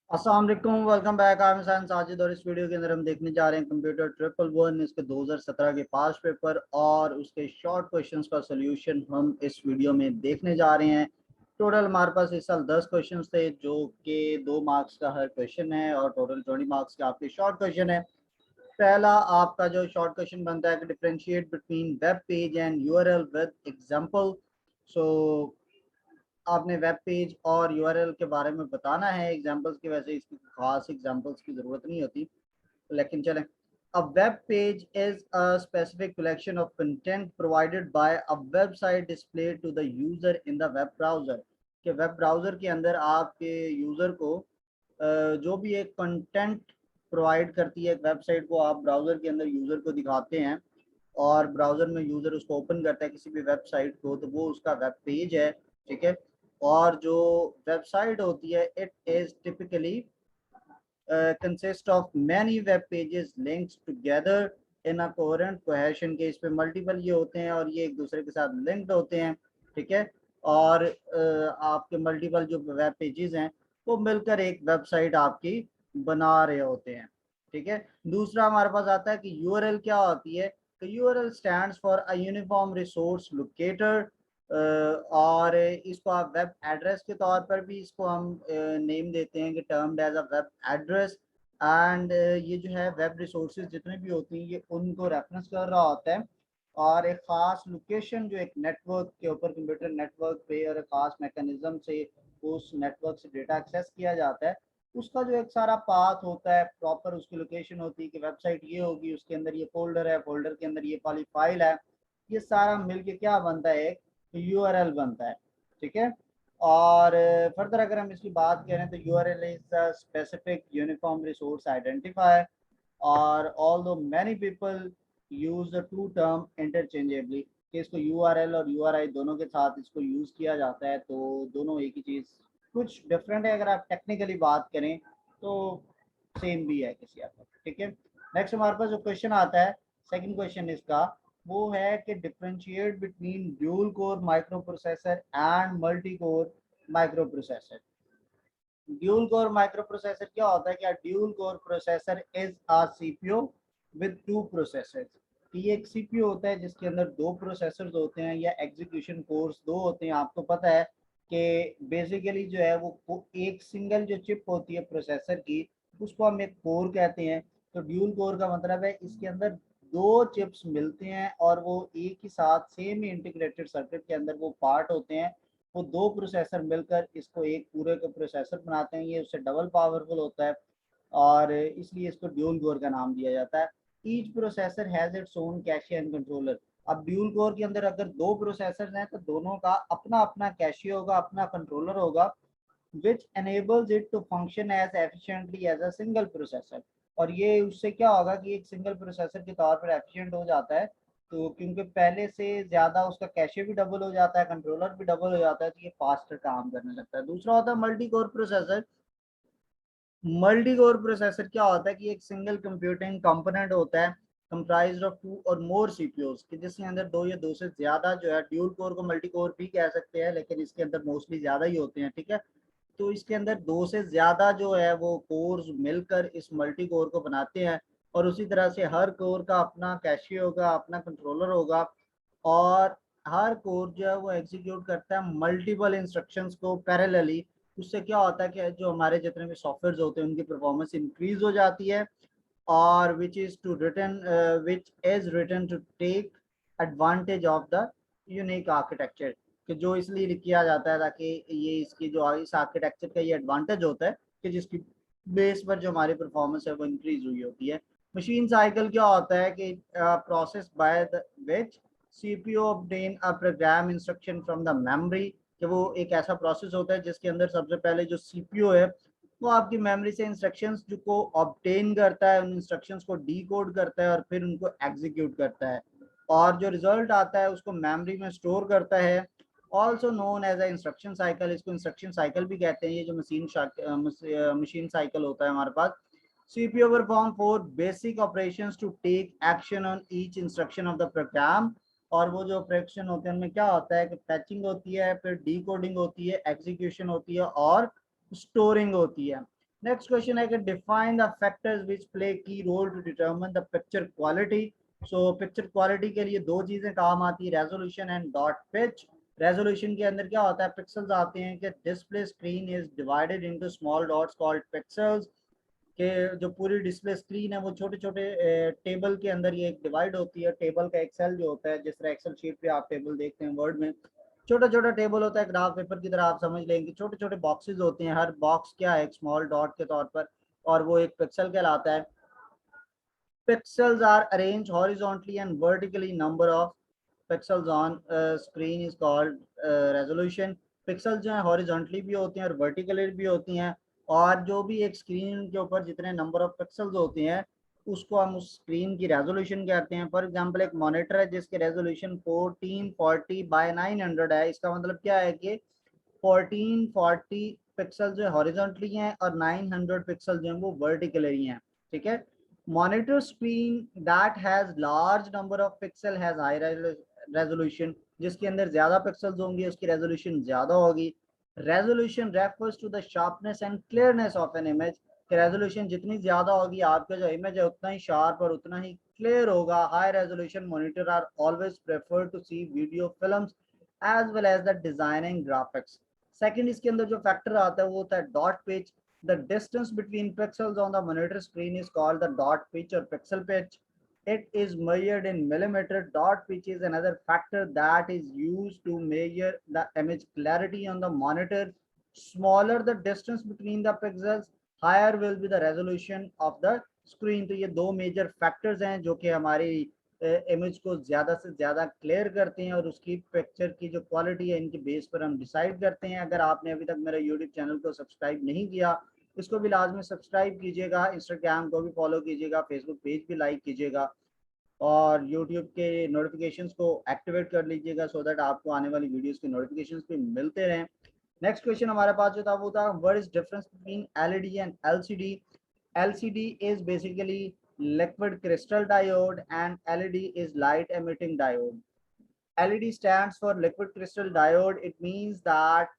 अस्सलाम वालेकुम, welcome back. I am Hasan Sajid और इस वीडियो के अंदर हम देखने जा रहे हैं कंप्यूटर 111 इसके 2017 के पास पेपर और उसके शॉर्ट क्वेश्चंस का सॉल्यूशन हम इस वीडियो में देखने जा रहे हैं। टोटल हमारे पास इस साल 10 क्वेश्चंस थे जो कि 2 मार्क्स का हर क्वेश्चन है और टोटल 20 मार्क्स के आपके शॉर्ट क्वेश्चन है। पहला आपका जो शॉर्ट क्वेश्चन बनता है कि differentiate between web page and URL with example. So आपने वेब पेज और यूआरएल के बारे में बताना है एग्जांपल्स की। वैसे इसकी खास एग्जांपल्स की ज़रूरत नहीं होती, लेकिन चलें। A web page is a specific collection of content provided by a website displayed to the user in the web browser। कि वेब ब्राउज़र के अंदर आपके यूज़र को जो भी एक कंटेंट प्रोवाइड करती है एक वेबसाइट को आप ब्राउज़र के अंदर यूज़र को दिखाते हैं और ब्राउज़र में यूज़र उसको ओपन करता है किसी भी वेबसाइट को, तो वो उसका वेब पेज है। ठीक है। और जो वेबसाइट होती है it is typically consist of many web pages linked together in a coherent cohesion के इस पे मल्टीपल ये होते हैं और ये एक दूसरे के साथ लिंक्ड होते हैं। ठीक है। और आपके मल्टीपल जो वेब पेजेस हैं वो मिलकर एक वेबसाइट आपकी बना रहे होते हैं। ठीक है। दूसरा हमारे पास आता है कि यूआरएल क्या होती है। तो URL stands for a uniform resource locator और इसको आप वेब एड्रेस के तौर पर भी इसको हम नेम देते हैं कि termed as a web address. And ये जो है वेब रिसोर्सेज जितने भी होती हैं ये उनको रेफरेंस कर रहा होता है और एक ख़ास लोकेशन जो एक नेटवर्क के ऊपर कंप्यूटर नेटवर्क पे और एक ख़ास मैकेनिज्म से उस नेटवर्क से डेटा एक्सेस किया जाता है उसका जो एक सारा पाथ होता है प्रॉपर उसकी लोकेशन होती है कि वेबसाइट ये होगी, उसके अंदर ये फोल्डर है, फोल्डर के अंदर ये वाली फाइल है। ये सारा मिलके क्या बनता है, एक यूआरएल बनता है। ठीक है। और फर्दर अगर हम इसकी बात करें तो URL is a specific uniform resource identifier और although many people use the two term interchangeably कि इसको यूआरएल और यूआरआई दोनों के साथ इसको यूज़ किया जाता है, तो दोनों एक ही चीज़। कुछ डिफरेंट है अगर आप टेक्निकली बात करें तो सेम भी है किसी हद तक। ठीक है। नेक्स्ट हमारे पास जो क्वेश्चन आता है, सेकंड क्वेश्चन इसका वो है कि differentiate between dual core micro processor and multi core micro processor. Dual core micro processor क्या होता है? क्या dual core processor is a CPU with two processors. ये एक सीपीयू होता है जिसके अंदर दो प्रोसेसर्स होते हैं या एग्जीक्यूशन कोर्स दो होते हैं। आपको पता है कि बेसिकली जो है वो एक सिंगल जो चिप होती है प्रोसेसर की उसको हम एक कोर कहते हैं। तो ड्यूल कोर का मतलब है इसके अंदर दो चिप्स मिलते हैं और वो एक ही साथ सेम ही इंटीग्रेटेड सर्किट के अंदर वो पार्ट होते हैं। वो दो प्रोसेसर मिलकर इसको एक पूरे का प्रोसेसर बनाते हैं। ये उससे डबल पावरफुल होता है और इसलिए इसको ड्यूल कोर का नाम दिया जाता है। Each processor has its own cache and controller. अब ड्यूल कोर के अंदर अगर दो प्रोसेसर हैं तो दोनों का अपना अपना कैशे होगा, अपना कंट्रोलर होगा which enables it to function as efficiently as a single processor। और ये उससे क्या होगा कि एक सिंगल प्रोसेसर के तौर पर एफिशिएंट हो जाता है। तो क्योंकि पहले से ज़्यादा उसका कैशे भी डबल हो जाता है, कंट्रोलर भी डबल हो जाता है, तो ये फास्टर काम करने लगता है। दूसरा होता है multi core processor. Multi core processor क्या होता है कि एक सिंगल कंप्यूटिंग कंपोनेंट होता है कंप्राइज्ड ऑफ टू और मोर सीपीयूज कि जिसके अंदर दो या दो से ज्यादा जो है, ड्यूल कोर को मल्टी कोर भी कह सकते हैं लेकिन इसके अंदर मोस्टली ज्यादा ही होते हैं। ठीक है। तो इसके अंदर दो से ज़्यादा जो है वो कोर्स मिलकर इस मल्टी कोर को बनाते हैं और उसी तरह से हर कोर का अपना कैशे होगा, अपना कंट्रोलर होगा और हर कोर जो है वो एग्जीक्यूट करता है मल्टीपल इंस्ट्रक्शंस को पैरेलली। उससे क्या होता है कि जो हमारे जितने भी सॉफ्टवेयर होते हैं उनकी परफॉर्मेंस इंक्रीज हो जाती है और which is written to take advantage of the unique architecture कि जो इसलिए किया जाता है ताकि ये इसकी जो इस आर्किटेक्चर का ये एडवांटेज होता है कि जिसकी बेस पर जो हमारी परफॉर्मेंस है वो इंक्रीज हुई होती है। मशीन साइकिल क्या होता है कि process by the which CPU obtain a programme instruction from the memory कि वो एक ऐसा प्रोसेस होता है जिसके अंदर सबसे पहले जो सीपीयू है वो आपकी मेमोरी से इंस्ट्रक्शंस जो को ऑब्टेन करता है, उन इंस्ट्रक्शंस को डीकोड करता है और फिर उनको एग्जीक्यूट करता है और जो रिजल्ट आता है उसको मेमोरी में स्टोर करता है। Also known as a instruction cycle. इसको इंस्ट्रक्शन साइकिल भी कहते हैं। ये जो मशीन साइकिल होता है हमारे पास। CPU perform four basic operations to take action on each instruction of the program. और वो जो ऑपरेशन होते हैं उनमें क्या होता है कि पैचिंग होती है, फिर डीकोडिंग होती है, एग्जीक्यूशन होती है और स्टोरिंग होती है। नेक्स्ट क्वेश्चन है कि define the factors which play key role to determine the picture quality. So picture quality के लिए दो चीजें काम आती है, resolution and dot pitch. Resolution के अंदर क्या होता है, पिक्सल्स आते हैं कि display screen is divided into small dots called pixels, के जो पूरी डिस्प्ले स्क्रीन है वो छोटे छोटे टेबल के अंदर ये एक डिवाइड होती है। टेबल का एक्सेल जो होता है, जिस तरह एक्सेल शीट पे आप टेबल देखते हैं वर्ड में, छोटा छोटा टेबल होता है, ग्राफ पेपर की तरह आप समझ लेंगे। छोटे छोटे बॉक्सेस होते हैं, हर बॉक्स क्या है, एक स्मॉल डॉट के तौर पर, और वो एक पिक्सल कहलाता है। Pixels are arranged horizontally and vertically. Number of pixels on screen is called resolution. Pixels जो है horizontally भी होती हैं और vertically भी होती हैं, और जो भी एक स्क्रीन के ऊपर जितने नंबर ऑफ पिक्सल्स होते हैं उसको हम उस स्क्रीन की रेजोल्यूशन कहते हैं। फॉर एग्जांपल एक मॉनिटर है जिसके रेजोल्यूशन 1440 बाय 900 है। इसका मतलब क्या है कि 1440 पिक्सल जो है हॉरिजॉन्टली हैं और 900 पिक्सल जो है वो वर्टिकली हैं। ठीक है। Monitor screen that has large number of pixel has high resolution, जिसके अंदर ज्यादा पिक्सल्स होंगे उसकी रेजोल्यूशन ज्यादा होगी। Resolution refers to the sharpness and clearness of an image. Resolution जितनी ज्यादा होगी आपका जो इमेज है उतना ही शार्प और उतना ही क्लियर होगा। High resolution monitor are always prefer to see video films as well as the designing graphics. Second इसके अंदर जो फैक्टर आता है वो होता है dot pitch. The distance between pixels on the monitor screen is called the dot pitch or pixel pitch. It is measured in millimeter. Dot pitch is another factor that is used to measure the image clarity on the monitor. Smaller the distance between the pixels, higher will be the resolution of the screen. तो ये दो major factors हैं जो कि हमारी image को ज़्यादा से ज़्यादा क्लियर करते हैं, और उसकी पिक्चर की जो क्वालिटी है इनके बेस पर हम डिसाइड करते हैं। अगर आपने अभी तक मेरा यूट्यूब चैनल को सब्सक्राइब नहीं किया, इसको भी लाजमी सब्सक्राइब कीजिएगा, इंस्टाग्राम को भी फॉलो कीजिएगा, फेसबुक पेज भी लाइक कीजिएगा, और यूट्यूब के नोटिफिकेशंस को एक्टिवेट कर लीजिएगा सो दैट आपको आने वाली वीडियोस के नोटिफिकेशंस भी मिलते रहें। नेक्स्ट क्वेश्चन हमारे पास जो था वो था what is difference between LED and LCD. LCD is basically liquid crystal diode and LED is light emitting diode. LED stands for liquid crystal diode. It means that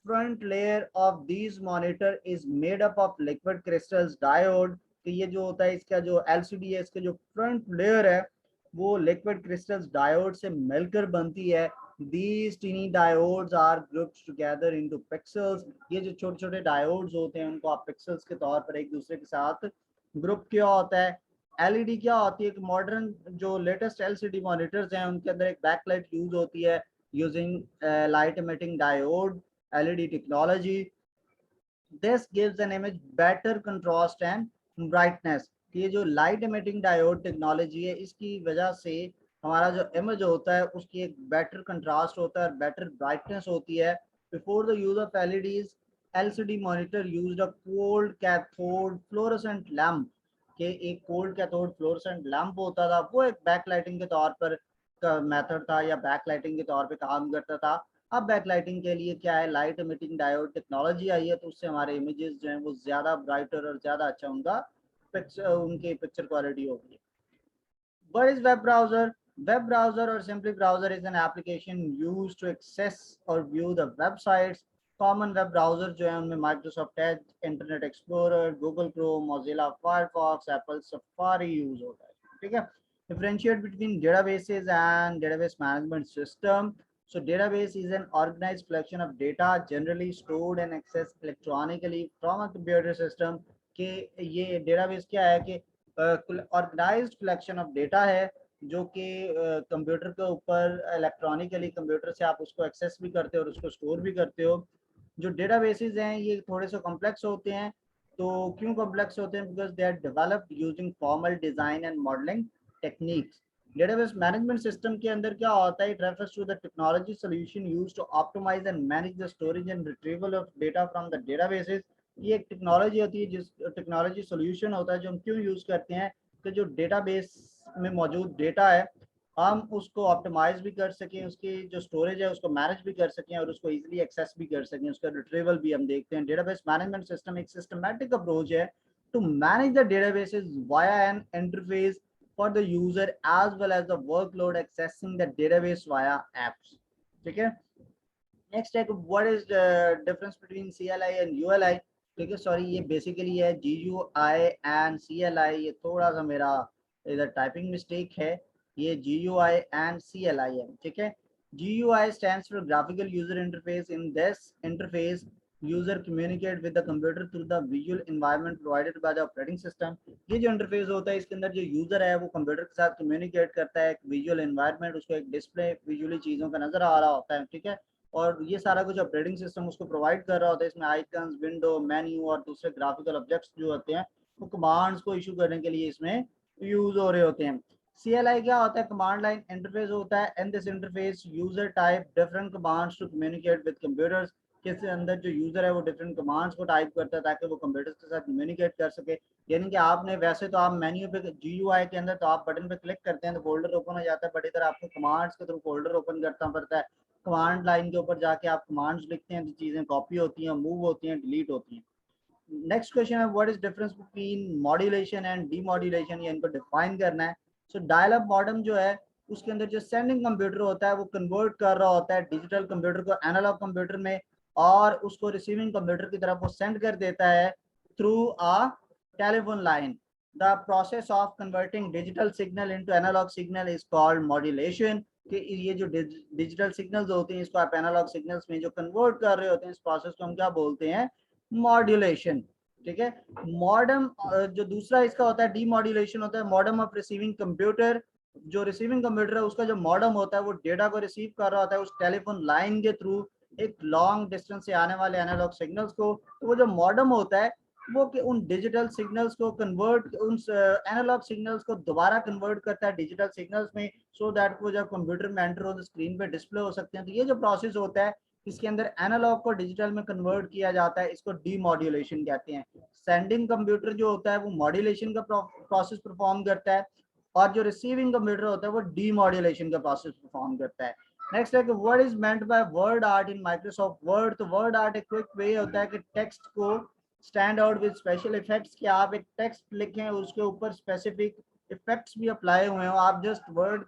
front layer of these monitor is made up of liquid crystals diode। तो ये जो होता है इसका जो LCD है इसका जो फ्रंट लेयर है वो लिक्विड क्रिस्टल्स डायोड से मिलकर बनती है। These teeny diodes are grouped together into pixels। ये जो छोटे छोटे डायोड्स होते हैं उनको आप पिक्सल्स के तौर पर एक दूसरे के साथ ग्रुप किया होता है। एलईडी क्या होती है कि मॉडर्न जो लेटेस्ट एलसीडी मॉनिटर्स हैं उनके अंदर एक बैकलाइट यूज होती है using light emitting diode LED technology. This gives an image better contrast and brightness। ये जो लाइट emitting डायोड टेक्नोलॉजी है इसकी वजह से हमारा जो इमेज होता है उसकी एक बेटर कंट्रास्ट होता है और बेटर ब्राइटनेस होती है। Before the use of LEDs, LCD monitor used a cold cathode fluorescent lamp. के एक कोल्ड कैथोड फ्लोरोसेंट लैम्प होता था, वो एक बैक लाइटिंग के तौर पर का मेथड था या बैक लाइटिंग के तौर पे काम करता था। अब बैकलाइटिंग के लिए क्या है, लाइट इमिटिंग डायोड टेक्नोलॉजी आई है, तो उससे हमारे इमेजेस जो हैं वो ज़्यादा ब्राइटर और ज़्यादा अच्छा उनका पिक्चर उनकी पिक्चर क्वालिटी होगी। What is web browser? Web browser or simply browser is an application used to access or view the websites. Common web browser जो है उनमें Microsoft Edge, Internet Explorer, Google Chrome, Mozilla Firefox, Apple Safari use होता है। ठीक है। Differentiate between databases and database management system. So database is an organized collection of data generally stored and accessed electronically from a computer system। कि ये database क्या है कि organised collection of data है जो कि कंप्यूटर के ऊपर इलेक्ट्रॉनिकली कंप्यूटर से आप उसको एक्सेस भी करते हो और उसको स्टोर भी करते हो। जो डेटाबेसेस हैं ये थोड़े से कॉम्प्लेक्स होते हैं। तो क्यों कॉम्प्लेक्स होते हैं? Because they are developed using formal design and modelling techniques. Database management system के अंदर क्या होता है, it refers to the technology solution used to optimise and manage the storage and retrieval of data from the databases. ये एक technology होती है, जिस टेक्नोलॉजी सॉल्यूशन होता है जो हम क्यों यूज़ करते हैं कि जो डेटाबेस में मौजूद डेटा है हम उसको ऑप्टिमाइज भी कर सकें, उसकी जो स्टोरेज है उसको मैनेज भी कर सकें और उसको इजीली एक्सेस भी कर सकें, उसका रिट्रीवल भी हम देखते हैं। डेटाबेस मैनेजमेंट सिस्टम एक सिस्टमैटिक अप्रोच है to manage the databases via an interface for the user as well as the workload accessing the database via apps. ठीक है। नेक्स्ट है what is the difference between CLI and ULI। ठीक है, sorry ये basically है GUI and CLI, ये थोड़ा सा मेरा इधर टाइपिंग मिस्टेक है, ये GUI and CLI है, ठीक है। GUI stands for graphical user interface. In this interface user communicate with the computer through the visual environment provided by the operating system। ये जो इंटरफेस होता है इसके अंदर जो यूजर है वो कंप्यूटर के साथ कम्युनिकेट करता है, एक विजुअल एनवायरनमेंट, उसको एक डिस्प्ले विजुअली चीज़ों का नजर आ रहा होता है, ठीक है। और ये सारा कुछ ऑपरेटिंग सिस्टम उसको प्रोवाइड कर रहा होता है। इसमें आइकन्स, विंडो, मेन्यू और दूसरे ग्राफिकल ऑब्जेक्ट्स जो होते हैं वो कमांड्स को इशू करने के लिए इसमें यूज हो रहे होते हैं। CLI क्या होता है? कमांड लाइन इंटरफेस होता है। And this interface user type different commands to communicate with computers. के अंदर जो यूजर है वो डिफरेंट कमांड्स को टाइप करता है ताकि वो कंप्यूटर्स के साथ कम्युनिकेट कर सके। यानी कि आपने वैसे तो आप मेन्यू पे GUI के अंदर तो आप बटन पे क्लिक करते हैं तो फोल्डर ओपन हो जाता है, बट इधर आपको कमांड्स के थ्रू फोल्डर ओपन करना पड़ता है। कमांड लाइन के ऊपर जाके आप कमांड्स लिखते हैं तो चीज़ें कॉपी होती हैं, मूव होती हैं, डिलीट होती हैं। नेक्स्ट क्वेश्चन है what is difference between modulation and demodulation, ये इनको डिफाइन करना है। सो डायल अप मॉडेम जो है उसके अंदर जो सेंडिंग कंप्यूटर होता है वो कन्वर्ट कर रहा होता है डिजिटल कंप्यूटर को एनालॉग कंप्यूटर में, और उसको रिसीविंग कंप्यूटर की तरफ वो सेंड कर देता है through a telephone line. The process of converting digital signal into analogue signal is called modulation. कि ये जो डिजिटल सिग्नल्स होते हैं इसको आप एनालॉग सिग्नल्स में जो कन्वर्ट कर रहे होते हैं इस प्रोसेस को हम क्या बोलते हैं? मॉड्यूलेशन, ठीक है। मॉडम जो दूसरा इसका होता है डीमॉड्यूलेशन होता है मॉडम ऑफ रिसीविंग कंप्यूटर। जो रिसीविंग कंप्यूटर है उसका जो मॉडम होता है वो डेटा को रिसीव कर रहा होता है उस टेलीफोन लाइन के थ्रू एक लॉन्ग डिस्टेंस से आने वाले एनालॉग सिग्नल्स को। तो वो जो मॉडम होता है वो कि उन डिजिटल सिग्नल्स को कन्वर्ट, उन एनालॉग सिग्नल्स को दोबारा कन्वर्ट करता है डिजिटल सिग्नल्स में, सो दैट वो जब कंप्यूटर में एंटर हो तो स्क्रीन पे डिस्प्ले हो सकते हैं। तो ये जो प्रोसेस होता है इसके अंदर एनालॉग को डिजिटल में कन्वर्ट किया जाता है, इसको डीमॉड्यूलेशन कहते हैं। सेंडिंग कंप्यूटर जो होता है वो मॉड्यूलेशन का प्रोसेस परफॉर्म करता है, और जो रिसीविंग कंप्यूटर होता है वो डीमॉड्यूलेशन का प्रोसेस परफॉर्म करता है। नेक्स्ट है कि what is meant by word art in Microsoft word. तो वर्ड आर्ट एक क्विक वे होता है कि टेक्स्ट को stand out with special effects, कि आप एक टेक्स्ट लिखें उसके ऊपर स्पेसिफिक इफेक्ट्स भी अप्लाई हुए हो। आप जस्ट वर्ड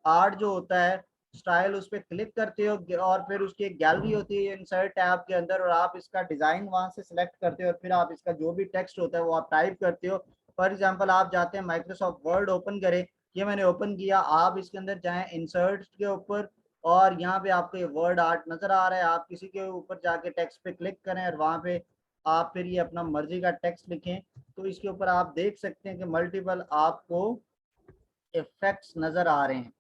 आर्ट जो होता है स्टाइल उस पर क्लिक करते हो और फिर उसकी एक गैलरी होती है इंसर्ट टैब के अंदर, और आप इसका डिजाइन वहां से सिलेक्ट करते हो और फिर आप इसका जो भी टेक्स्ट होता है वो आप टाइप करते हो। फॉर एग्जांपल आप जाते हैं माइक्रोसॉफ्ट वर्ड ओपन करें, ये मैंने ओपन किया, आप इसके अंदर जाएं इंसर्ट के ऊपर और यहाँ पे आपको ये वर्ड आर्ट नजर आ रहा है, आप किसी के ऊपर जाके टेक्स्ट पे क्लिक करें और वहां पे आप फिर ये अपना मर्जी का टेक्स्ट लिखें, तो इसके ऊपर आप देख सकते हैं कि मल्टीपल आपको इफेक्ट्स नजर आ रहे हैं,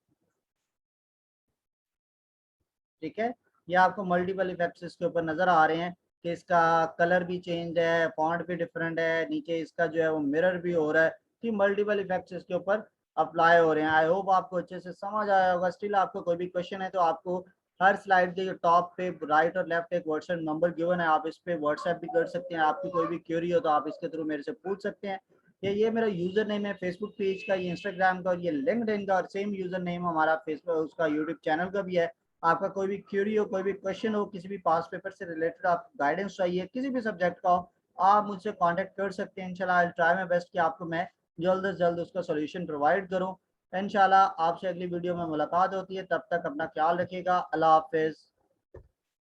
ठीक है। ये आपको मल्टीपल इफेक्ट्स इसके ऊपर नजर आ रहे हैं कि इसका कलर भी चेंज है, फॉन्ट भी डिफरेंट है, नीचे इसका जो है वो मिरर भी हो रहा है, कि मल्टीपल इफेक्ट्स इसके ऊपर अप्लाई हो रहे हैं। आई होप आपको अच्छे से समझ आया होगा। स्टिल आपको कोई भी क्वेश्चन है तो आपको हर स्लाइड के टॉप पे राइट और लेफ्ट एक व्हाट्सएप नंबर गिवन है, आप इस पे व्हाट्सएप भी कर सकते हैं। आपकी कोई भी क्वेरी हो तो आप इसके थ्रू मेरे से पूछ सकते हैं। ये मेरा यूजर नेम है फेसबुक पेज का, ये इंस्टाग्राम का और ये लिंक्डइन का, और सेम यूजर नेम हमारा फेसबुक उसका यूट्यूब चैनल का भी है। आपका कोई भी क्यूरी हो, कोई भी क्वेश्चन हो, किसी भी पास पेपर से रिलेटेड आप गाइडेंस चाहिए, किसी भी सब्जेक्ट का हो, आप मुझसे कांटेक्ट कर सकते हैं। इंशाल्लाह I will try my best कि आपको मैं जल्द से जल्द उसका सॉल्यूशन प्रोवाइड करूं। इंशाल्लाह आपसे अगली वीडियो में मुलाकात होती है, तब तक अपना ख्याल रखिएगा। अल्लाह हाफिज़।